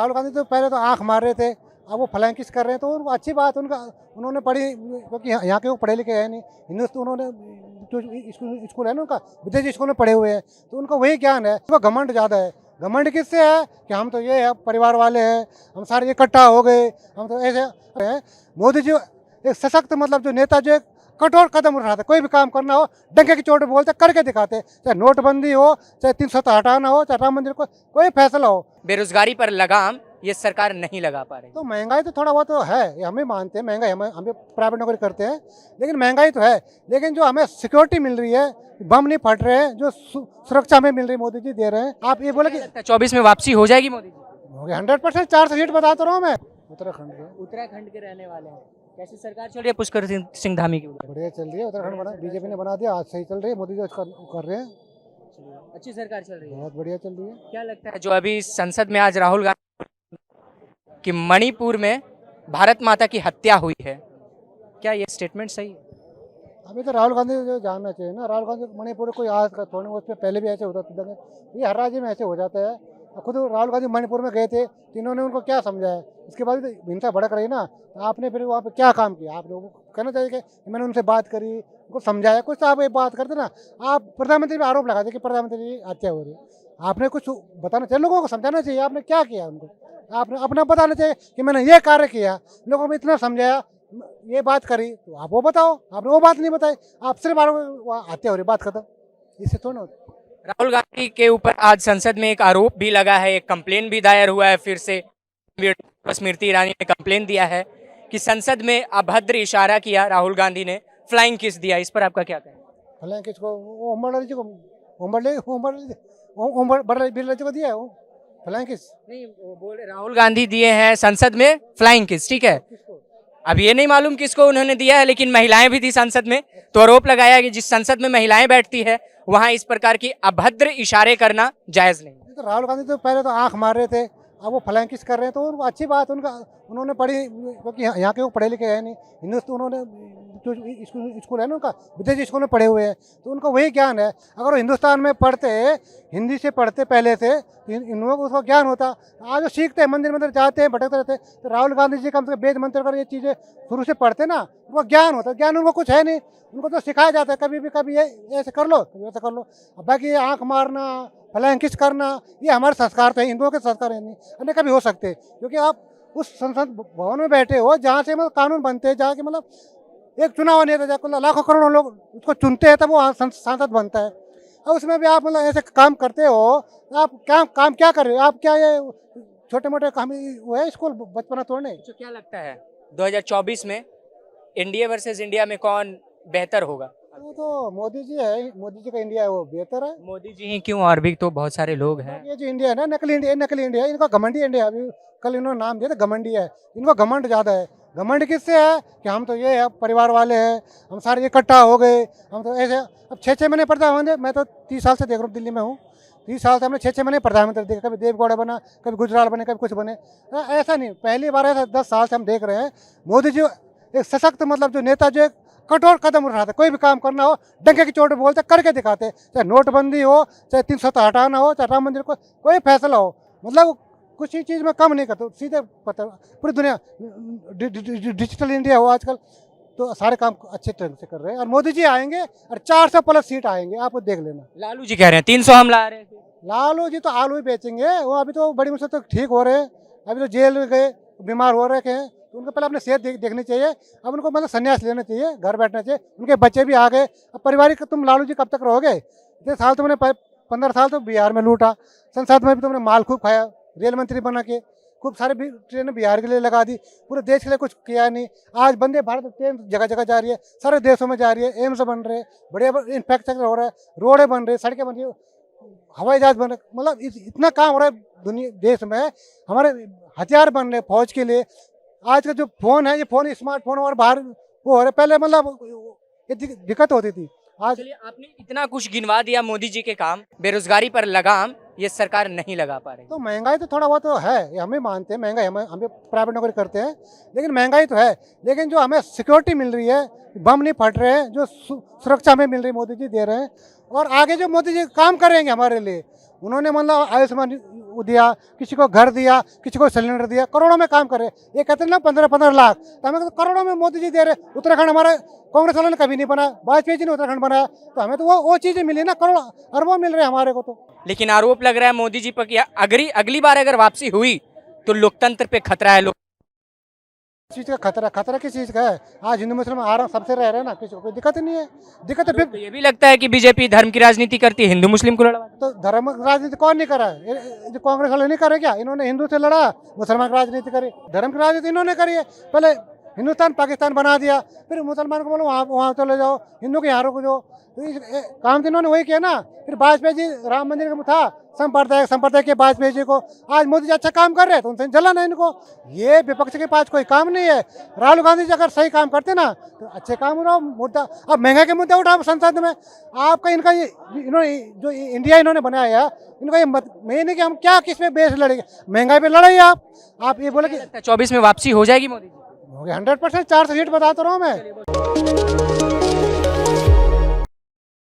राहुल गांधी तो पहले तो आंख मार रहे थे, अब वो फ्लैंकिश कर रहे हैं, तो उनको अच्छी बात उनका उन्होंने पढ़ी, क्योंकि यहाँ के वो पढ़े लिखे हैं नहीं, हिंदुस्तान उन्होंने जो स्कूल है ना उनका, विदेशी स्कूल में पढ़े हुए हैं, तो उनको वही ज्ञान है। उनको घमंड ज़्यादा है। घमंड किससे है कि हम तो ये है परिवार वाले हैं, हम सारे इकट्ठा हो गए, हम तो ऐसे हैं। मोदी जी एक सशक्त मतलब जो नेता जो एक कठोर कदम उठाते, कोई भी काम करना हो डंके की चोट पे बोलते करके दिखाते, चाहे नोटबंदी हो, चाहे 370 हटाना हो, चाहे राम मंदिर को कोई फैसला हो। बेरोजगारी पर लगाम ये सरकार नहीं लगा पा रही। तो महंगाई तो थोड़ा बहुत तो है, ये हमें मानते हैं, महंगाई हम भी प्राइवेट नौकरी करते हैं, लेकिन महंगाई तो है। लेकिन जो हमें सिक्योरिटी मिल रही है, बम नहीं फट रहे हैं, जो सुरक्षा हमें मिल रही है मोदी जी दे रहे हैं। आप ये बोले कि 24 में वापसी हो जाएगी मोदी जी? 100% 400 सीट बता तो रहा हूँ मैं। उत्तराखंड के रहने वाले हैं, कैसी सरकार चल रही है पुष्कर सिंह धामी की? बढ़िया चल रही है, उत्तराखंड बना, बीजेपी ने बना दिया, आज सही चल रही है, मोदी जी कर रहे हैं, अच्छी सरकार चल रही है, बहुत बढ़िया चल रही है। क्या लगता है जो अभी संसद में आज राहुल गांधी कि मणिपुर में भारत माता की हत्या हुई है, क्या ये स्टेटमेंट सही है? अभी तो राहुल गांधी जो जानना चाहिए ना, राहुल गांधी मणिपुर कोई आज का थोड़े, उसमें पहले भी ऐसे होता था, ये हर राज्य में ऐसे हो जाता है। खुद राहुल गांधी मणिपुर में गए थे, तो इन्होंने उनको क्या समझाया, इसके बाद भी तो हिंसा भड़क रही ना, तो आपने फिर वहाँ पे क्या काम किया? आप लोगों को कहना चाहिए कि मैंने उनसे बात करी, उनको समझाया, कुछ तो आप एक बात करते ना। आप प्रधानमंत्री पे आरोप लगाते कि प्रधानमंत्री की हत्या हो रही है, आपने कुछ बताना चाहिए, लोगों को समझाना चाहिए आपने क्या किया उनको, आपने अपना बताना चाहिए कि मैंने ये कार्य किया, लोगों को इतना समझाया, ये बात करी, तो आप वो बताओ, आपने वो बात नहीं बताई, आप सिर्फ हत्या हो रही, बात खत्म, इससे थोड़ा ना होता। राहुल गांधी के ऊपर आज संसद में एक आरोप भी लगा है, एक कंप्लेन भी दायर हुआ है, फिर से स्मृति ईरानी ने कंप्लेन दिया है कि संसद में अभद्र इशारा किया राहुल गांधी ने, फ्लाइंग किस दिया, इस पर आपका क्या कहना है? फलां किसको, वो ओम बिरला जी को दिया है वो फलां किस, नहीं, वो बोले राहुल गांधी दिए हैं संसद में फ्लाइंग किस, ठीक है, किसको? अब ये नहीं मालूम किसको उन्होंने दिया है, लेकिन महिलाएं भी थी संसद में, तो आरोप लगाया कि जिस संसद में महिलाएं बैठती है वहां इस प्रकार की अभद्र इशारे करना जायज नहीं। तो राहुल गांधी तो पहले तो आंख मार रहे थे, अब वो फ्लैंकिश कर रहे हैं, तो उनको अच्छी बात उनका उन्होंने पढ़ी, क्योंकि यहाँ के वो पढ़े लिखे हैं नहीं, हिंदुस्तान उन्होंने जो स्कूल है ना उनका, विदेशी स्कूल में पढ़े हुए हैं, तो उनको वही ज्ञान है। अगर वो हिंदुस्तान में पढ़ते, हिंदी से पढ़ते पहले से, तो इन लोगों को उसका ज्ञान होता। आज वो सीखते हैं, मंदिर मंदिर जाते हैं, भटकते रहते, तो राहुल गांधी जी कम से कम वेद मंत्र कर ये चीज़ें शुरू से पढ़ते ना, उनको ज्ञान होता। ज्ञान उनको कुछ है नहीं, उनको तो सिखाया जाता है, कभी ये ऐसे कर लो, कभी ऐसे कर लो। अब बाकी आँख मारना, फ्लैंकिश करना, ये हमारे संस्कार तो है, हिंदुओं के संस्कार है नहीं, अन्य कभी हो सकते, क्योंकि आप उस संसद भवन में बैठे हो जहाँ से मतलब कानून बनते हैं, जहाँ के मतलब एक चुनाव नहीं रहता, जहाँ लाखों करोड़ों लोग उसको चुनते हैं, तब वो सांसद बनता है। और उसमें भी आप मतलब ऐसे काम करते हो, आप काम क्या कर रहे हो? आप क्या ये छोटे मोटे काम वो है स्कूल बचपना तोड़ने? तो क्या लगता है 2024 में इंडिया वर्सेस इंडिया में कौन बेहतर होगा? वो तो मोदी जी है, मोदी जी का इंडिया है वो बेहतर है। मोदी जी ही क्यों, और भी तो बहुत सारे लोग हैं। ये जो इंडिया है ना, नकली इंडिया है, इनका घमंडी इंडिया। अभी कल इन्होंने नाम दिया था घमंडी है, इनको घमंड ज़्यादा है। घमंड किससे है कि हम तो ये है परिवार वाले हैं, हम सारे इकट्ठा हो गए, हम तो ऐसे। अब 6-6 महीने प्रधानमंत्री, मैं तो 30 साल से देख रहा हूँ, दिल्ली में हूँ, 30 साल से हमने 6-6 महीने प्रधानमंत्री देखे, कभी देवगौड़ा बना, कभी गुजराल बने, कभी कुछ बने, ऐसा नहीं, पहली बार ऐसा 10 साल से हम देख रहे हैं। मोदी जी एक सशक्त मतलब जो नेता जो एक कठोर कदम उठाते, कोई भी काम करना हो डंके की चोट पे बोलते करके दिखाते, चाहे नोटबंदी हो, चाहे 370 हटाना हो, चाहे राम मंदिर को कोई फैसला हो, मतलब कुछ ही चीज़ में कम नहीं करते, सीधे पता पूरी दुनिया डिजिटल इंडिया हो आजकल, तो सारे काम अच्छे ढंग से कर रहे हैं। और मोदी जी आएंगे और 400+ सीट आएंगे, आप देख लेना। लालू जी कह रहे हैं 300 हम ला रहे हैं। लालू जी तो आलू ही बेचेंगे, वो अभी तो बड़ी मुश्किल तो ठीक हो रहे हैं, अभी तो जेल में गए, बीमार हो रखे हैं, तो उनको पहले अपने सेहत देखनी चाहिए। अब उनको मतलब संन्यास लेना चाहिए, घर बैठना चाहिए, उनके बच्चे भी आ गए। अब पारिवारिक तुम लालू जी कब तक रहोगे? इतने साल तुमने 15 साल तो बिहार में लूटा, संसद में भी तुमने माल खूब खाया, रेल मंत्री बना के खूब सारे भी ट्रेनें बिहार के लिए लगा दी, पूरे देश के लिए कुछ किया नहीं। आज वंदे भारत ट्रेन जगह जगह जा रही है, सारे देशों में जा रही है, एम्स बन रहे, बड़े इंफ्रास्ट्रक्चर हो रहा है, रोडें बन रही, सड़कें बन रही, हवाई जहाज बन रहे, मतलब इतना काम हो रहा है दुनिया देश में। हमारे हथियार बन रहे फौज के लिए। आज का जो फ़ोन है, ये फ़ोन स्मार्टफोन और बाहर वो हो रहे, पहले मतलब ये दिक्कत होती थी। आज चलिए, आपने इतना कुछ गिनवा दिया मोदी जी के काम, बेरोजगारी पर लगाम ये सरकार नहीं लगा पा रही। तो महंगाई तो थोड़ा बहुत तो है, ये हमें मानते हैं, महंगाई हम भी प्राइवेट नौकरी करते हैं, लेकिन महंगाई तो है। लेकिन जो हमें सिक्योरिटी मिल रही है, बम नहीं फट रहे हैं, जो सुरक्षा हमें मिल रही है मोदी जी दे रहे हैं। और आगे जो मोदी जी काम करेंगे हमारे लिए, उन्होंने मतलब आयुष्मान वो दिया, किसी को घर दिया, किसी को सिलेंडर दिया, करोड़ों में काम करे। ये कहते हैं ना 15-15 लाख, तो हमें तो करोड़ों में मोदी जी दे रहे। उत्तराखंड हमारे कांग्रेस वालों ने कभी नहीं बनाया, वाजपेयी जी ने उत्तराखंड बनाया, तो हमें तो वो चीज़ें मिली ना, करोड़ अरबों मिल रहे हमारे को। तो लेकिन आरोप लग रहा है मोदी जी पर कि अगली बार अगर वापसी हुई तो लोकतंत्र पे खतरा है। चीज़ का खतरा किस चीज़ का है? आज हिंदू मुस्लिम आराम सबसे रह रहे हैं ना, किसी को कोई दिक्कत ही नहीं है। दिक्कत है तो ये भी लगता है कि बीजेपी धर्म की राजनीति करती है, हिंदू मुस्लिम को लड़वा। तो धर्म की राजनीति कौन नहीं करा है? जो कांग्रेस वाले नहीं करे क्या? इन्होंने हिंदू से लड़ा, मुसलमान की राजनीति करी, धर्म की राजनीति इन्होंने करी है। पहले हिंदुस्तान पाकिस्तान बना दिया, फिर मुसलमान को बोलो वहाँ चले जाओ, हिंदू के यहाँ रुक जाओ, तो काम तो इन्होंने वही किया ना। फिर वाजपेयी जी राम मंदिर का था, संप्रदाय के वाजपेयी जी को, आज मोदी जी अच्छा काम कर रहे हैं तो उनसे जलन है इनको। ये विपक्ष के पास कोई काम नहीं है। राहुल गांधी जी अगर सही काम करते ना तो अच्छे काम उठाओ, मुद्दा अब महंगाई के मुद्दे उठाओ संसद में। आपका इनका ये इन्होंने जो इंडिया इन्होंने बनाया है, इनका ये मेन है कि हम क्या किस पे बेस लड़ेंगे, महंगाई पे लड़ाई। आप ये बोले कि 24 में वापसी हो जाएगी मोदी जी? हो गया 100%, 400 सीट बता तो रहा हूँ मैं।